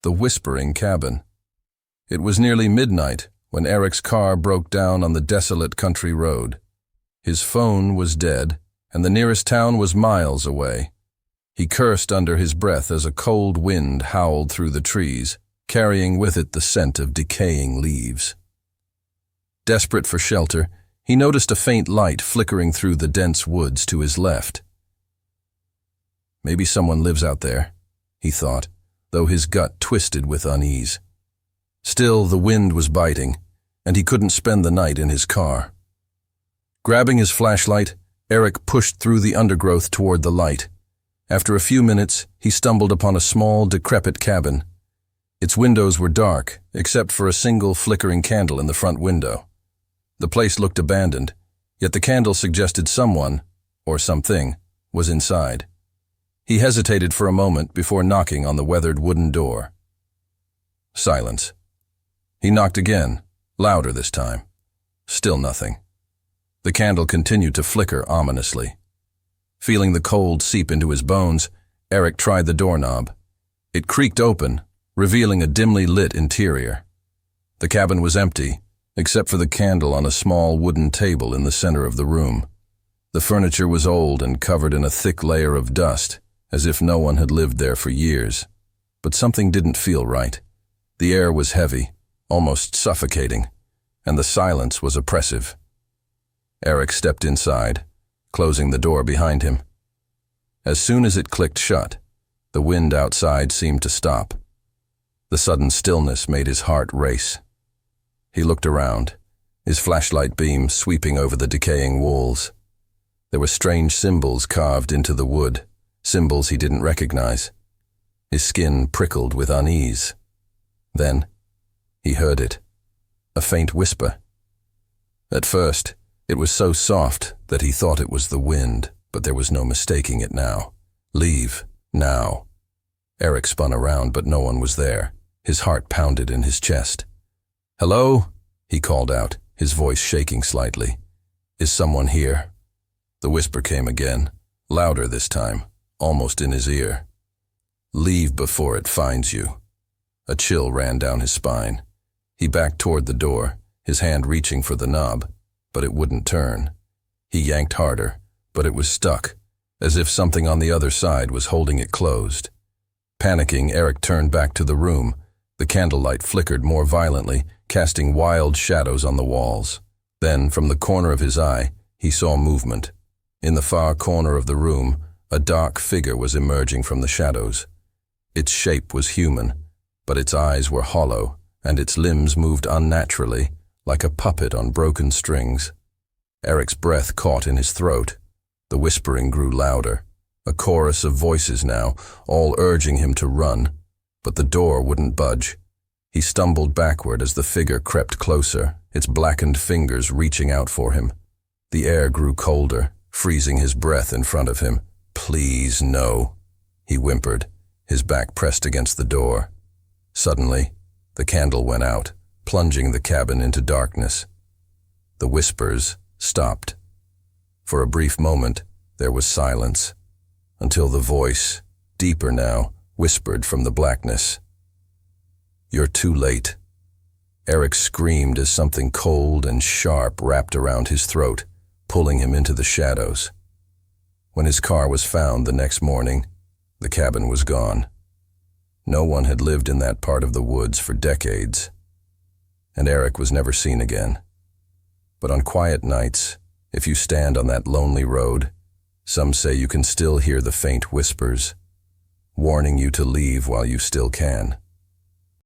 The whispering cabin. It was nearly midnight when Eric's car broke down on the desolate country road. His phone was dead, and the nearest town was miles away. He cursed under his breath as a cold wind howled through the trees, carrying with it the scent of decaying leaves. Desperate for shelter, he noticed a faint light flickering through the dense woods to his left. Maybe someone lives out there, he thought, though his gut twisted with unease. Still, the wind was biting, and he couldn't spend the night in his car. Grabbing his flashlight, Eric pushed through the undergrowth toward the light. After a few minutes, he stumbled upon a small, decrepit cabin. Its windows were dark, except for a single flickering candle in the front window. The place looked abandoned, yet the candle suggested someone, or something, was inside. He hesitated for a moment before knocking on the weathered wooden door. Silence. He knocked again, louder this time. Still nothing. The candle continued to flicker ominously. Feeling the cold seep into his bones, Eric tried the doorknob. It creaked open, revealing a dimly lit interior. The cabin was empty, except for the candle on a small wooden table in the center of the room. The furniture was old and covered in a thick layer of dust, as if no one had lived there for years. But something didn't feel right. The air was heavy, almost suffocating, and the silence was oppressive. Eric stepped inside, closing the door behind him. As soon as it clicked shut, the wind outside seemed to stop. The sudden stillness made his heart race. He looked around, his flashlight beam sweeping over the decaying walls. There were strange symbols carved into the wood, symbols he didn't recognize. His skin prickled with unease. Then, he heard it, a faint whisper. At first, it was so soft that he thought it was the wind, but there was no mistaking it now. Leave, now. Eric spun around, but no one was there. His heart pounded in his chest. "Hello?" he called out, his voice shaking slightly. "Is someone here?" The whisper came again, louder this time, almost in his ear. "Leave before it finds you." A chill ran down his spine. He backed toward the door, his hand reaching for the knob, but it wouldn't turn. He yanked harder, but it was stuck, as if something on the other side was holding it closed. Panicking, Eric turned back to the room. The candlelight flickered more violently, casting wild shadows on the walls. Then, from the corner of his eye, he saw movement. In the far corner of the room, a dark figure was emerging from the shadows. Its shape was human, but its eyes were hollow, and its limbs moved unnaturally, like a puppet on broken strings. Eric's breath caught in his throat. The whispering grew louder, a chorus of voices now, all urging him to run, but the door wouldn't budge. He stumbled backward as the figure crept closer, its blackened fingers reaching out for him. The air grew colder, freezing his breath in front of him. "Please, no," he whimpered, his back pressed against the door. Suddenly, the candle went out, plunging the cabin into darkness. The whispers stopped. For a brief moment, there was silence, until the voice, deeper now, whispered from the blackness. "You're too late." Eric screamed as something cold and sharp wrapped around his throat, pulling him into the shadows. When his car was found the next morning, the cabin was gone. No one had lived in that part of the woods for decades, and Eric was never seen again. But on quiet nights, if you stand on that lonely road, some say you can still hear the faint whispers, warning you to leave while you still can.